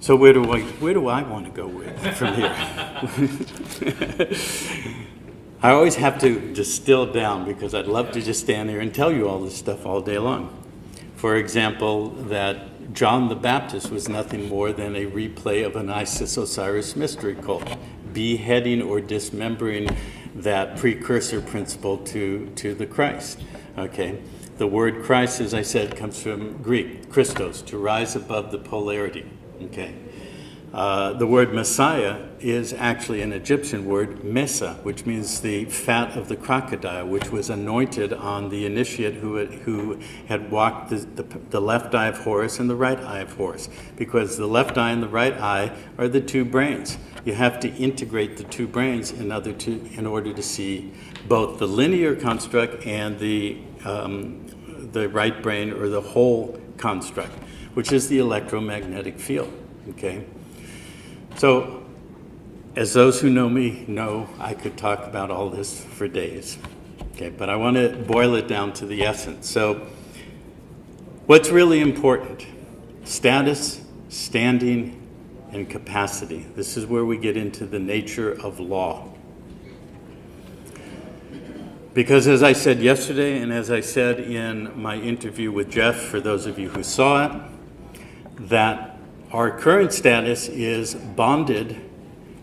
So where do I want to go with from here? I always have to distill down because I'd love to just stand here and tell you all this stuff all day long. For example, that John the Baptist was nothing more than a replay of an Isis-Osiris mystery cult, beheading or dismembering that precursor principle to the Christ. Okay, the word Christ, as I said, comes from Greek, Christos, to rise above the polarity. Okay, the word Messiah is actually an Egyptian word, Mesa, which means the fat of the crocodile, which was anointed on the initiate who had walked the left eye of Horus and the right eye of Horus, because the left eye and the right eye are the two brains. You have to integrate the two brains in order to see both the linear construct and the right brain, or the whole construct, which is the electromagnetic field. Okay, so as those who know me know, I could talk about all this for days. Okay, but I want to boil it down to the essence. So what's really important? Status, standing, and capacity. This is where we get into the nature of law. Because as I said yesterday, and as I said in my interview with Jeff, for those of you who saw it, that our current status is bonded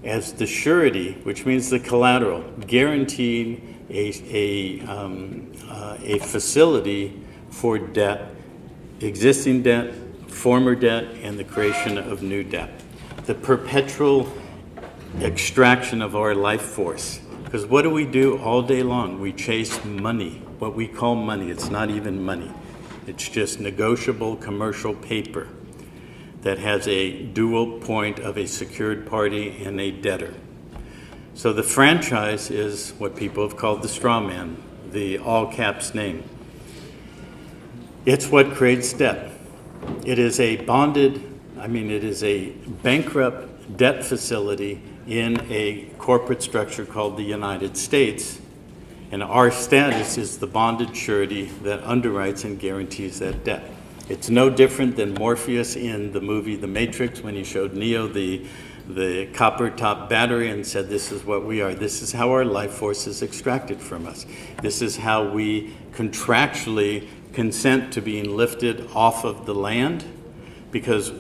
as the surety, which means the collateral, guaranteeing a facility for debt, existing debt, former debt, and the creation of new debt. The perpetual extraction of our life force. Because what do we do all day long? We chase money, what we call money. It's not even money. It's just negotiable commercial paper that has a dual point of a secured party and a debtor. So the franchise is what people have called the straw man, the all caps name. It's what creates debt. It is a bankrupt debt facility in a corporate structure called the United States, and our status is the bonded surety that underwrites and guarantees that debt. It's no different than Morpheus in the movie The Matrix, when he showed Neo the copper top battery and said, this is what we are. This is how our life force is extracted from us. This is how we contractually consent to being lifted off of the land, because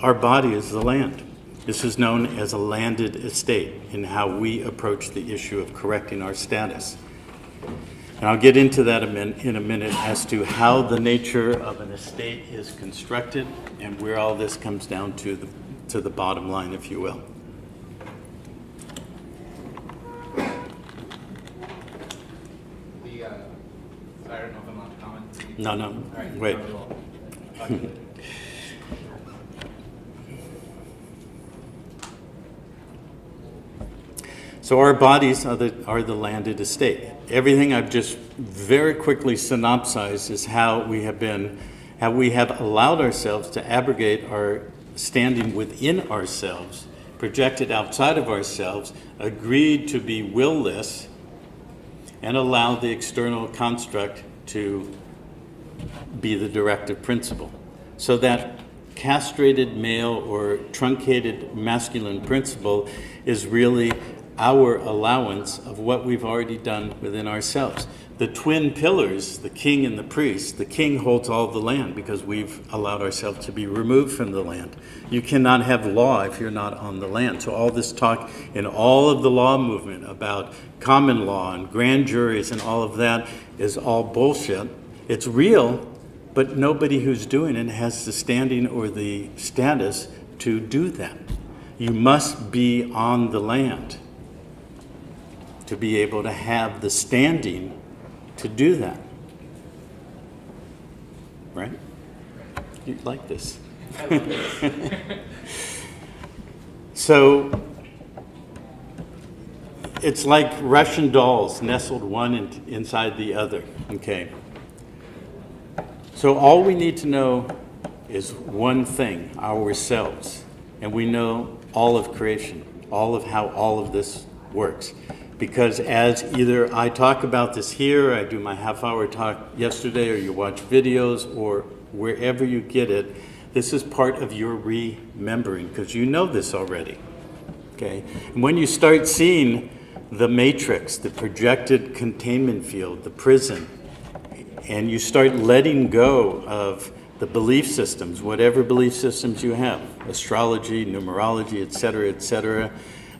our body is the land. This is known as a landed estate in how we approach the issue of correcting our status. And I'll get into that in a minute as to how the nature of an estate is constructed and where all this comes down to the bottom line, if you will. I don't know if I'm allowed to comment. No, All right, wait. Okay. So our bodies are the landed estate. Everything I've just very quickly synopsized is how we have allowed ourselves to abrogate our standing within ourselves, projected outside of ourselves, agreed to be will-less, and allowed the external construct to be the directive principle. So that castrated male or truncated masculine principle is really our allowance of what we've already done within ourselves. The twin pillars, the king and the priest, the king holds all the land because we've allowed ourselves to be removed from the land. You cannot have law if you're not on the land. So all this talk in all of the law movement about common law and grand juries and all of that is all bullshit. It's real, but nobody who's doing it has the standing or the status to do that. You must be on the land to be able to have the standing to do that. Right? You'd like this. I love this. So it's like Russian dolls nestled one inside the other. Okay. So all we need to know is one thing, ourselves. And we know all of creation, all of how all of this works. Because as either I talk about this here, I do my half-hour talk yesterday, or you watch videos, or wherever you get it, This is part of your remembering, because you know this already. Okay? And when you start seeing the matrix, the projected containment field, the prison, and you start letting go of the belief systems, whatever belief systems you have, astrology, numerology, etc.,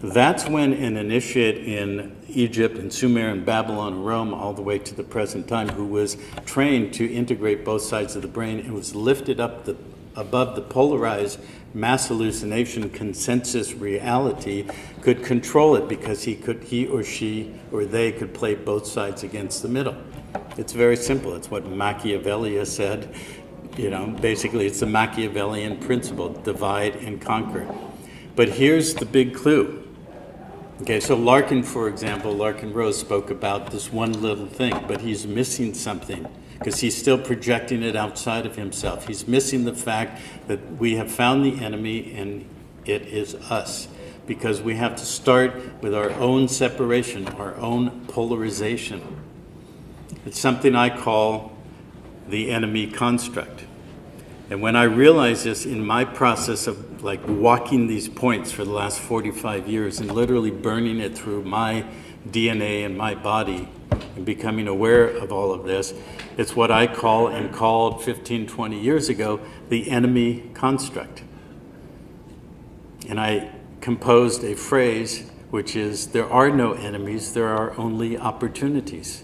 that's when an initiate in Egypt and Sumer and Babylon and Rome, all the way to the present time, who was trained to integrate both sides of the brain and was lifted up above the polarized mass hallucination consensus reality, could control it, because he or she or they could play both sides against the middle. It's very simple. It's what Machiavelli said. Basically it's the Machiavellian principle, divide and conquer. But here's the big clue. Okay, so Larkin, for example, Larkin Rose spoke about this one little thing, but he's missing something, because he's still projecting it outside of himself. He's missing the fact that we have found the enemy and it is us, because we have to start with our own separation, our own polarization. It's something I call the enemy construct. And when I realized this in my process of walking these points for the last 45 years and literally burning it through my DNA and my body and becoming aware of all of this, it's what I call, and called 15, 20 years ago, the enemy construct. And I composed a phrase which is, there are no enemies, there are only opportunities.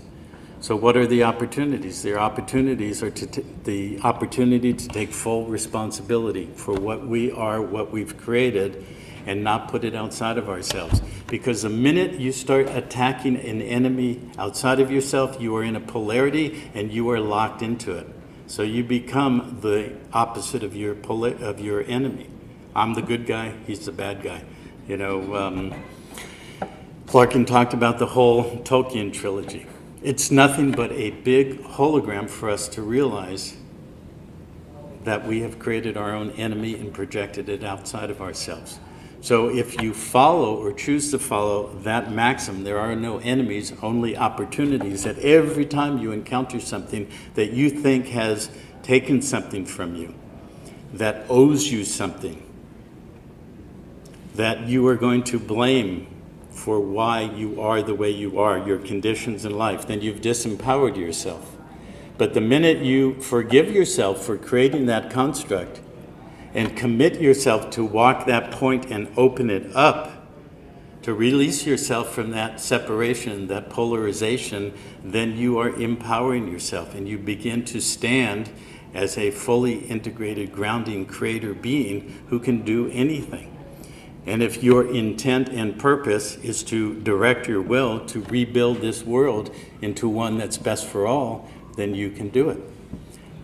So what are the opportunities? The opportunities are the opportunity to take full responsibility for what we are, what we've created, and not put it outside of ourselves. Because the minute you start attacking an enemy outside of yourself, you are in a polarity and you are locked into it. So you become the opposite of your enemy. I'm the good guy, he's the bad guy. Larkin talked about the whole Tolkien trilogy. It's nothing but a big hologram for us to realize that we have created our own enemy and projected it outside of ourselves. So if you follow or choose to follow that maxim, there are no enemies, only opportunities, that every time you encounter something that you think has taken something from you, that owes you something, that you are going to blame for why you are the way you are, your conditions in life, then you've disempowered yourself. But the minute you forgive yourself for creating that construct and commit yourself to walk that point and open it up, to release yourself from that separation, that polarization, then you are empowering yourself and you begin to stand as a fully integrated, grounding creator being who can do anything. And if your intent and purpose is to direct your will to rebuild this world into one that's best for all, then you can do it.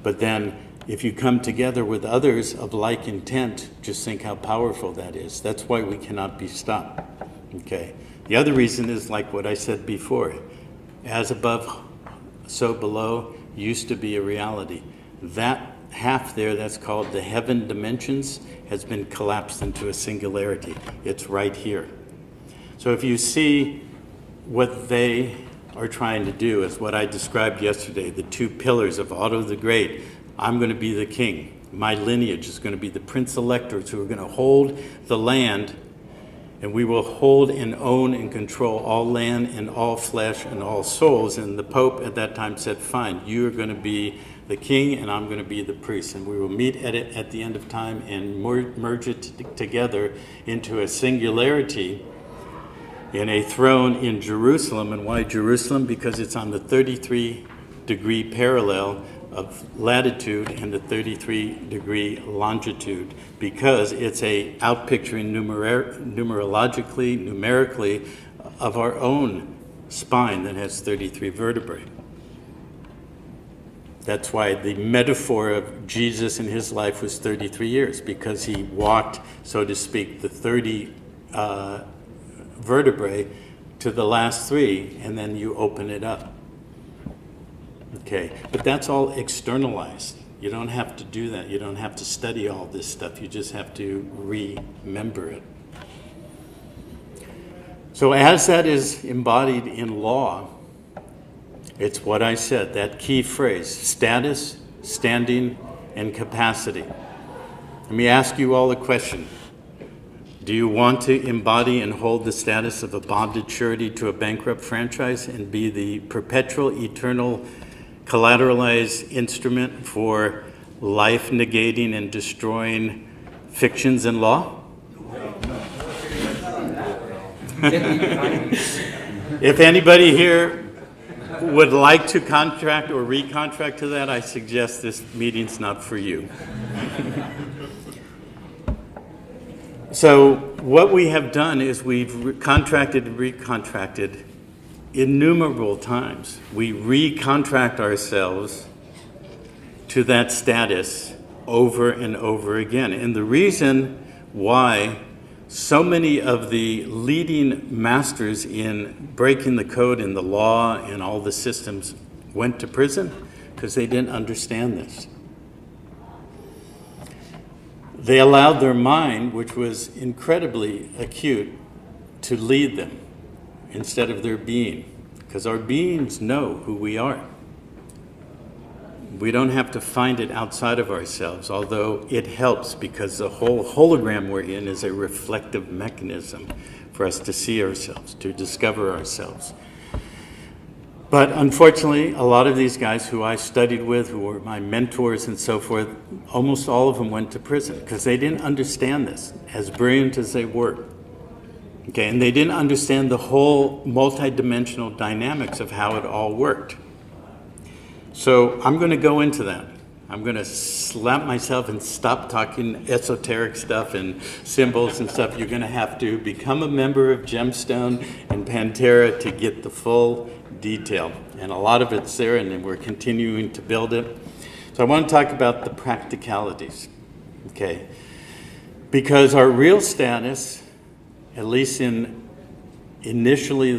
But then if you come together with others of like intent, just think how powerful that is. That's why we cannot be stopped. Okay. The other reason is like what I said before. As above, so below used to be a reality. That half there, that's called the heaven dimensions, has been collapsed into a singularity. It's right here. So if you see what they are trying to do, is what I described yesterday, the two pillars of Otto the Great. I'm going to be the king. My lineage is going to be the prince electors who are going to hold the land, and we will hold and own and control all land and all flesh and all souls. And the Pope at that time said, fine, you are going to be the king and I'm going to be the priest, and we will meet at the end of time and merge it together into a singularity in a throne in Jerusalem. And why Jerusalem? Because it's on the 33-degree parallel of latitude and the 33-degree longitude, because it's a outpicturing numerically of our own spine that has 33 vertebrae. That's why the metaphor of Jesus in his life was 33 years, because he walked, so to speak, the 30 vertebrae to the last 3, and then you open it up. Okay, but that's all externalized. You don't have to do that. You don't have to study all this stuff. You just have to remember it. So as that is embodied in law, it's what I said, that key phrase, status, standing, and capacity. Let me ask you all a question. Do you want to embody and hold the status of a bonded surety to a bankrupt franchise and be the perpetual, eternal, collateralized instrument for life negating and destroying fictions and law? If anybody here would like to contract or recontract to that, I suggest this meeting's not for you. So what we have done is we've contracted and recontracted innumerable times. We recontract ourselves to that status over and over again. And the reason why so many of the leading masters in breaking the code and the law and all the systems went to prison, because they didn't understand this. They allowed their mind, which was incredibly acute, to lead them instead of their being, because our beings know who we are. We don't have to find it outside of ourselves, although it helps because the whole hologram we're in is a reflective mechanism for us to see ourselves, to discover ourselves. But unfortunately, a lot of these guys who I studied with, who were my mentors and so forth, almost all of them went to prison because they didn't understand this, as brilliant as they were. Okay, and they didn't understand the whole multidimensional dynamics of how it all worked. So I'm going to go into that. I'm going to slap myself and stop talking esoteric stuff and symbols and stuff. You're going to have to become a member of Gemstone and Pantera to get the full detail. And a lot of it's there, and then we're continuing to build it. So I want to talk about the practicalities, okay? Because our real status, at least initially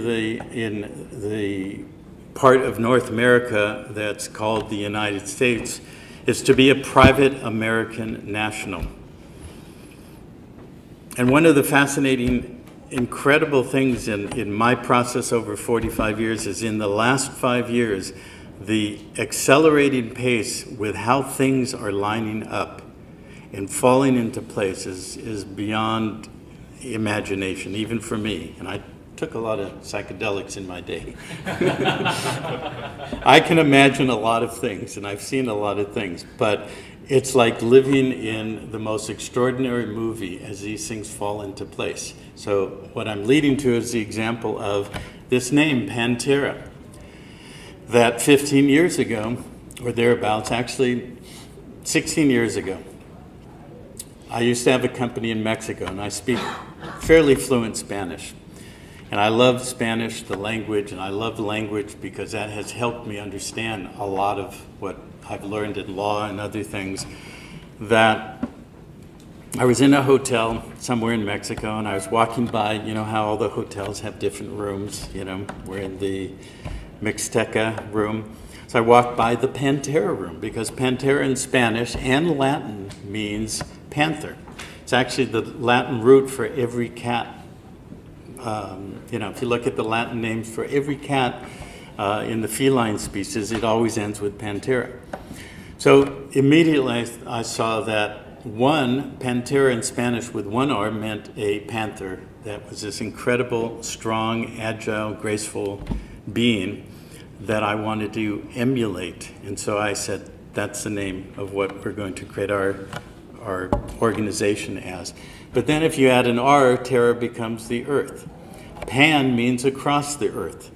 in the part of North America that's called the United States, is to be a private American national. And one of the fascinating, incredible things in my process over 45 years is in the last 5 years, the accelerating pace with how things are lining up and falling into place is beyond imagination, even for me. And I took a lot of psychedelics in my day. I can imagine a lot of things, and I've seen a lot of things, but it's like living in the most extraordinary movie as these things fall into place. So what I'm leading to is the example of this name, Pantera, that 15 years ago, or thereabouts, actually 16 years ago, I used to have a company in Mexico, and I speak fairly fluent Spanish. And I love Spanish, the language, and I love language because that has helped me understand a lot of what I've learned in law and other things. That I was in a hotel somewhere in Mexico, and I was walking by, you know how all the hotels have different rooms, you know, we're in the Mixteca room. So I walked by the Pantera room because Pantera in Spanish and Latin means panther. It's actually the Latin root for every cat. You know, if you look at the Latin names for every cat in the feline species, it always ends with Pantera. So immediately I saw that one, Pantera in Spanish with one R meant a panther. That was this incredible, strong, agile, graceful being that I wanted to emulate. And so I said, that's the name of what we're going to create our organization as. But then if you add an R, Terra becomes the earth. Pan means across the earth.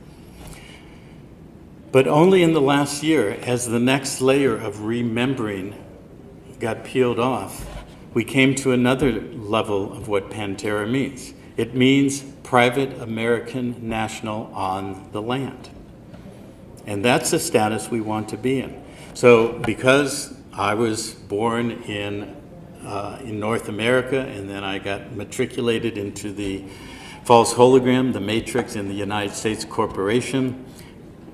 But only in the last year, as the next layer of remembering got peeled off, we came to another level of what Pantera means. It means private American national on the land. And that's the status we want to be in. So because I was born in North America, and then I got matriculated into the false hologram, the matrix in the United States Corporation,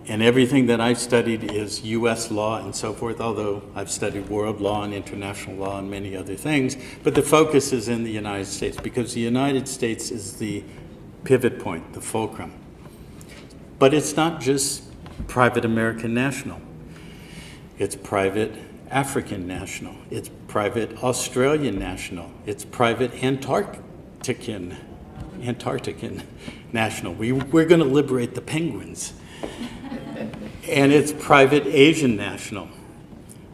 and everything that I've studied is U.S. law and so forth, although I've studied world law and international law and many other things, but the focus is in the United States because the United States is the pivot point, the fulcrum. But it's not just private American national. It's private African national. It's private Australian national. It's private Antarctican national. We're going to liberate the penguins. And it's private Asian national.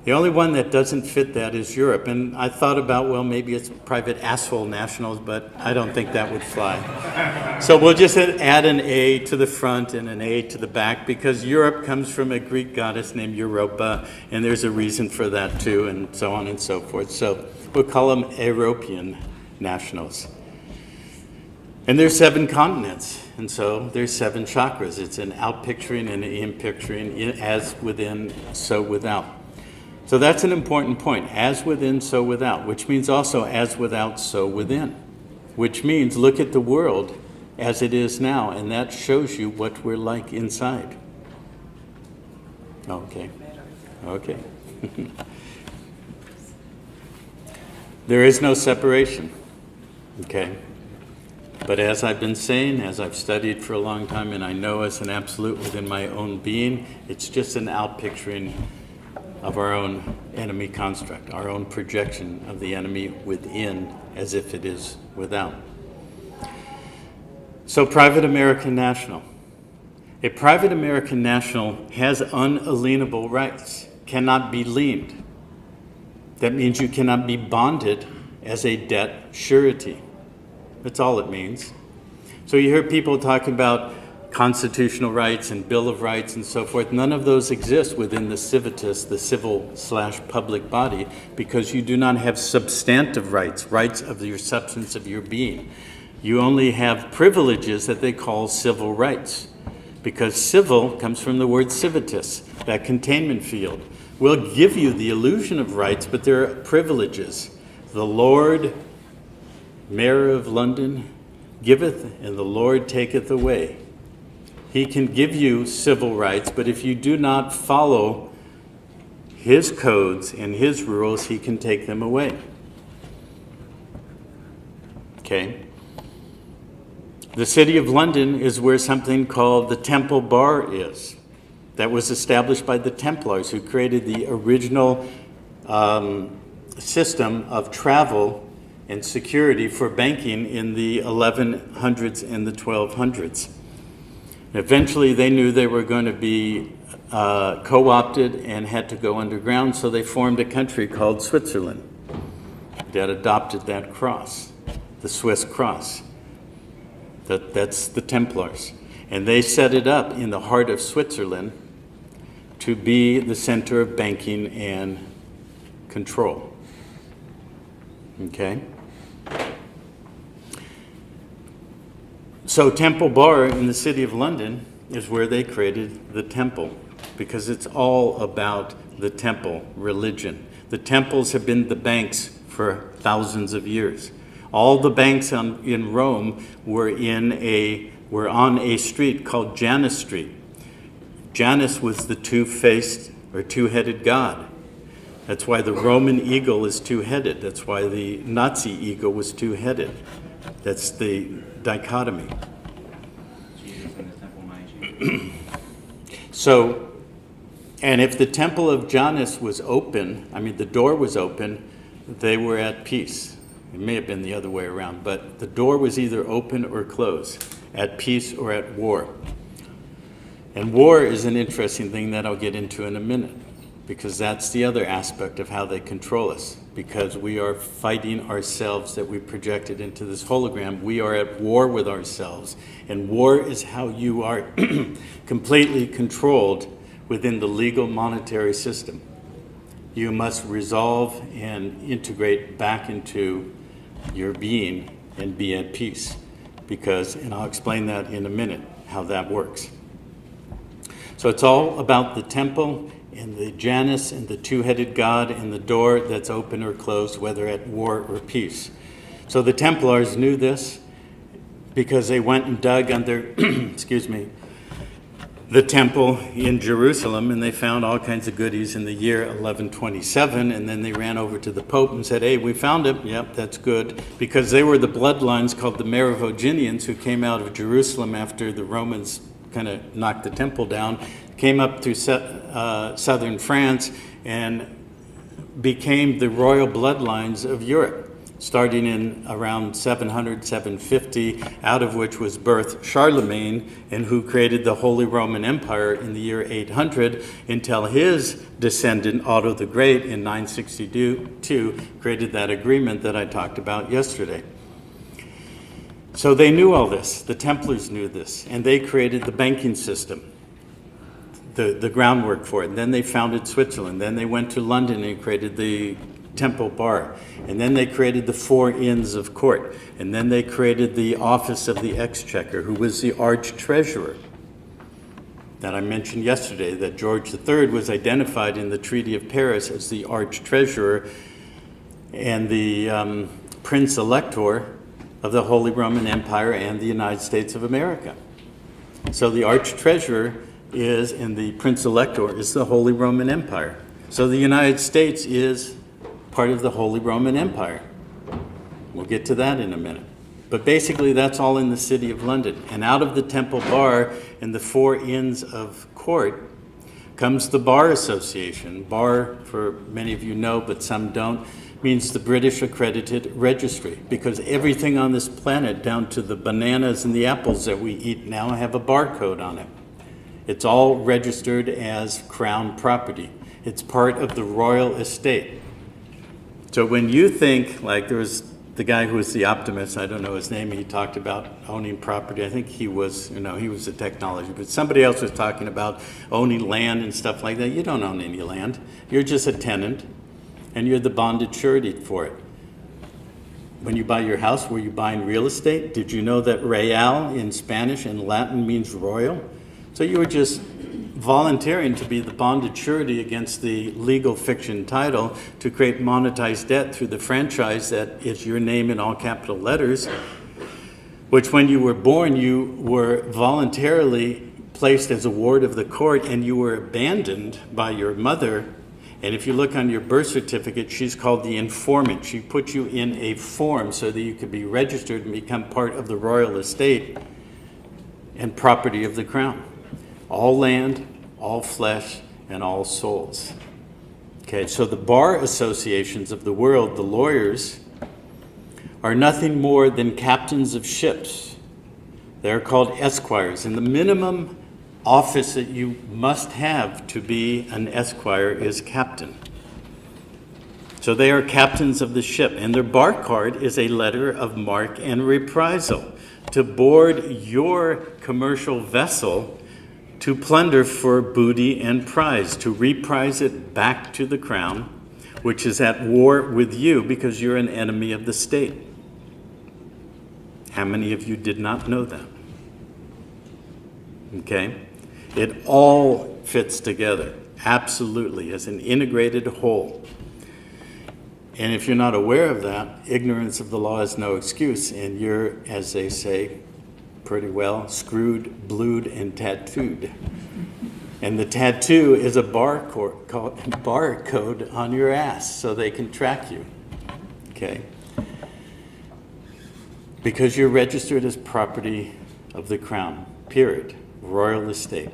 The only one that doesn't fit that is Europe. And I thought about, well, maybe it's private asshole nationals, but I don't think that would fly. So we'll just add an A to the front and an A to the back, because Europe comes from a Greek goddess named Europa, and there's a reason for that too, and so on and so forth. So we'll call them European nationals. And there's 7 continents, and so there's 7 chakras. It's an out picturing and an in picturing, as within, so without. So that's an important point. As within, so without, which means also as without, so within, which means look at the world as it is now, and that shows you what we're like inside. Okay. Okay. There is no separation. Okay. But as I've been saying, as I've studied for a long time, and I know as an absolute within my own being, it's just an outpicturing of our own enemy construct, our own projection of the enemy within as if it is without. So private American national. A private American national has unalienable rights, cannot be liened. That means you cannot be bonded as a debt surety. That's all it means. So you hear people talk about constitutional rights and Bill of Rights and so forth. None of those exist within the civitas, the civil/public body, because you do not have substantive rights, rights of your substance of your being. You only have privileges that they call civil rights, because civil comes from the word civitas, that containment field. We'll give you the illusion of rights, but there are privileges. The Lord Mayor of London giveth, and the Lord taketh away. He can give you civil rights, but if you do not follow his codes and his rules, he can take them away. Okay? The city of London is where something called the Temple Bar is. That was established by the Templars, who created the original system of travel and security for banking in the 1100s and the 1200s. Eventually, they knew they were going to be co-opted and had to go underground, so they formed a country called Switzerland that adopted that cross, the Swiss cross. That's the Templars. And they set it up in the heart of Switzerland to be the center of banking and control. Okay? So Temple Bar in the city of London is where they created the temple, because it's all about the temple religion. The temples have been the banks for thousands of years. All the banks in Rome were on a street called Janus Street. Janus was the two-faced or two-headed god. That's why the Roman eagle is two-headed. That's why the Nazi eagle was two-headed. That's the dichotomy. Jesus in the temple, my So, and if the temple of Janus was open, the door was open, they were at peace. It may have been the other way around, but the door was either open or closed, at peace or at war. And war is an interesting thing that I'll get into in a minute, because that's the other aspect of how they control us. Because we are fighting ourselves that we projected into this hologram. We are at war with ourselves. And war is how you are completely controlled within the legal monetary system. You must resolve and integrate back into your being and be at peace. Because, and I'll explain that in a minute, how that works. So it's all about the temple and the Janus and the two-headed god and the door that's open or closed, whether at war or peace. So the Templars knew this because they went and dug under, the temple in Jerusalem, and they found all kinds of goodies in the year 1127, and then they ran over to the Pope and said, hey, we found it. Yep, that's good. Because they were the bloodlines called the Merovingians who came out of Jerusalem after the Romans kind of knocked the temple down, came up through southern France, and became the royal bloodlines of Europe, starting in around 700, 750, out of which was birthed Charlemagne, and who created the Holy Roman Empire in the year 800, until his descendant, Otto the Great, in 962, created that agreement that I talked about yesterday. So they knew all this. The Templars knew this, and they created the banking system, the groundwork for it. And then they founded Switzerland. Then they went to London and created the Temple Bar. And then they created the 4 Inns of Court. And then they created the Office of the Exchequer, who was the arch-treasurer that I mentioned yesterday, that George III was identified in the Treaty of Paris as the arch-treasurer and the prince-elector of the Holy Roman Empire and the United States of America. So the arch-treasurer is, and the prince-elector is the Holy Roman Empire. So the United States is part of the Holy Roman Empire. We'll get to that in a minute. But basically that's all in the city of London. And out of the Temple Bar and the 4 Inns of Court comes the Bar Association. Bar, for many of you know, but some don't, means the British Accredited Registry, because everything on this planet, down to the bananas and the apples that we eat now, have a barcode on it. It's all registered as crown property. It's part of the royal estate. So when you think, like there was the guy who was the optimist, I don't know his name, he talked about owning property. I think he was, he was a technology, but somebody else was talking about owning land and stuff like that. You don't own any land. You're just a tenant, and you're the bonded surety for it. When you buy your house, were you buying real estate? Did you know that real in Spanish and Latin means royal? So you were just volunteering to be the bonded surety against the legal fiction title to create monetized debt through the franchise that is your name in all capital letters, which when you were born, you were voluntarily placed as a ward of the court, and you were abandoned by your mother. And if you look on your birth certificate, she's called the informant. She put you in a form so that you could be registered and become part of the royal estate and property of the crown. All land, all flesh, and all souls. Okay, so the bar associations of the world, the lawyers, are nothing more than captains of ships. They're called esquires, and the minimum office that you must have to be an esquire is captain. So they are captains of the ship, and their bar card is a letter of marque and reprisal to board your commercial vessel to plunder for booty and prize, to reprise it back to the crown, which is at war with you because you're an enemy of the state. How many of you did not know that? Okay? It all fits together, absolutely, as an integrated whole. And if you're not aware of that, ignorance of the law is no excuse, and you're, as they say, pretty well screwed, blued, and tattooed. And the tattoo is a barcode on your ass so they can track you. Okay? Because you're registered as property of the crown, period. Royal estate.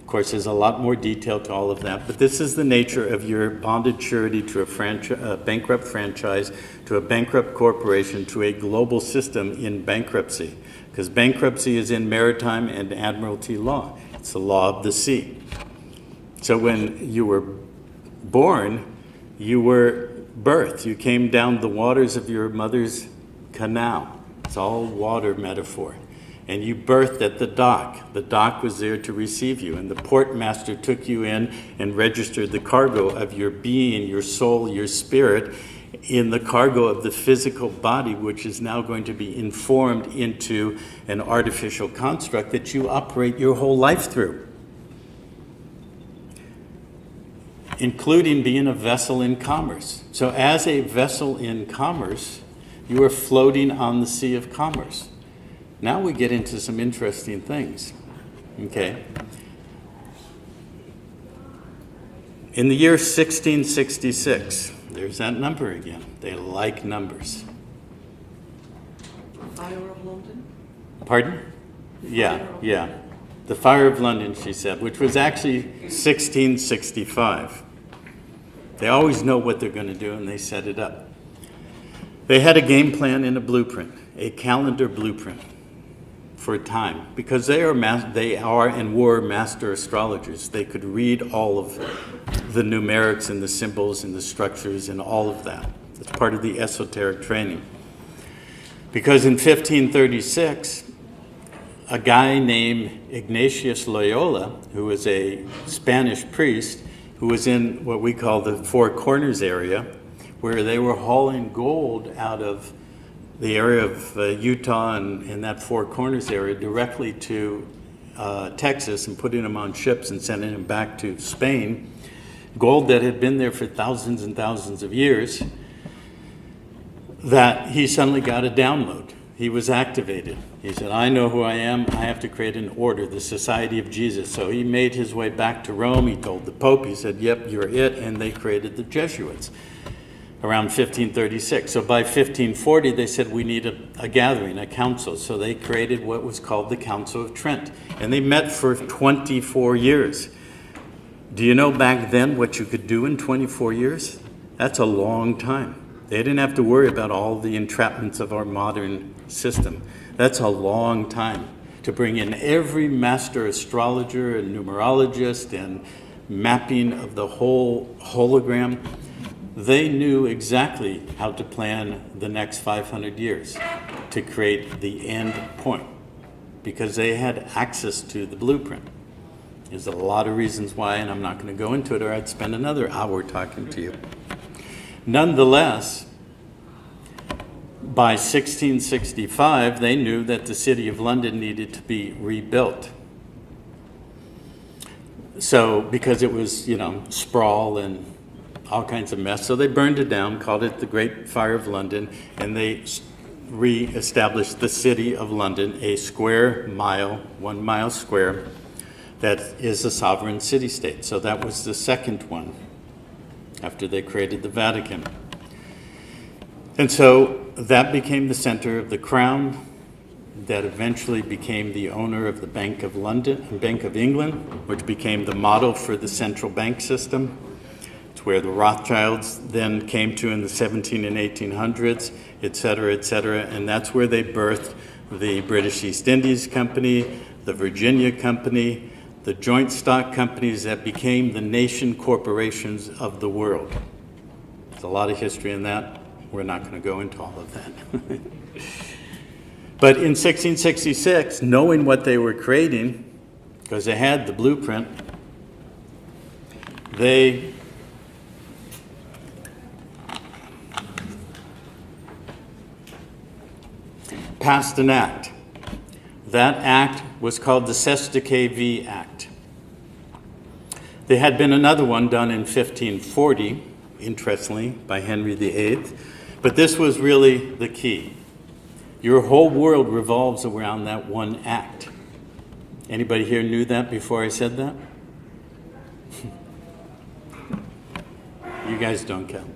Of course, there's a lot more detail to all of that, but this is the nature of your bonded surety to a bankrupt franchise, to a bankrupt corporation, to a global system in bankruptcy. Because bankruptcy is in maritime and admiralty law. It's the law of the sea. So when you were born, you were birthed. You came down the waters of your mother's canal. It's all water metaphor. And you birthed at the dock. The dock was there to receive you, and the port master took you in and registered the cargo of your being, your soul, your spirit, in the cargo of the physical body, which is now going to be informed into an artificial construct that you operate your whole life through, including being a vessel in commerce. So as a vessel in commerce, you are floating on the sea of commerce. Now we get into some interesting things, okay? In the year 1666, there's that number again. They like numbers. Fire of London? Pardon? Yeah. The Fire of London, she said, which was actually 1665. They always know what they're going to do, and they set it up. They had a game plan and a blueprint, a calendar blueprint for time, because they are and were master astrologers. They could read all of the numerics and the symbols and the structures and all of that. It's part of the esoteric training. Because in 1536, a guy named Ignatius Loyola, who was a Spanish priest, who was in what we call the Four Corners area, where they were hauling gold out of the area of Utah and that Four Corners area directly to Texas and putting them on ships and sending them back to Spain. Gold that had been there for thousands and thousands of years, that he suddenly got a download. He was activated. He said, I know who I am. I have to create an order, the Society of Jesus. So he made his way back to Rome. He told the Pope, he said, yep, you're it. And they created the Jesuits around 1536. So by 1540, they said, we need a gathering, a council. So they created what was called the Council of Trent. And they met for 24 years. Do you know back then what you could do in 24 years? That's a long time. They didn't have to worry about all the entrapments of our modern system. That's a long time to bring in every master astrologer and numerologist and mapping of the whole hologram. They knew exactly how to plan the next 500 years to create the end point because they had access to the blueprint. There's a lot of reasons why, and I'm not going to go into it or I'd spend another hour talking to you. Nonetheless, by 1665, they knew that the city of London needed to be rebuilt. So, because it was, sprawl and all kinds of mess. So they burned it down, called it the Great Fire of London, and they re-established the city of London, a square mile, 1 mile square, that is a sovereign city-state. So that was the second one after they created the Vatican. And so that became the center of the crown, that eventually became the owner of the Bank of London, Bank of England, which became the model for the central bank system. It's where the Rothschilds then came to in the 17 and 1800s, et cetera, and that's where they birthed the British East Indies Company, the Virginia Company, the joint stock companies that became the nation corporations of the world. There's a lot of history in that. We're not going to go into all of that. But in 1666, knowing what they were creating, because they had the blueprint, they passed an act. That act was called the Sestake V Act. There had been another one done in 1540, interestingly, by Henry VIII, but this was really the key. Your whole world revolves around that one act. Anybody here knew that before I said that? You guys don't count.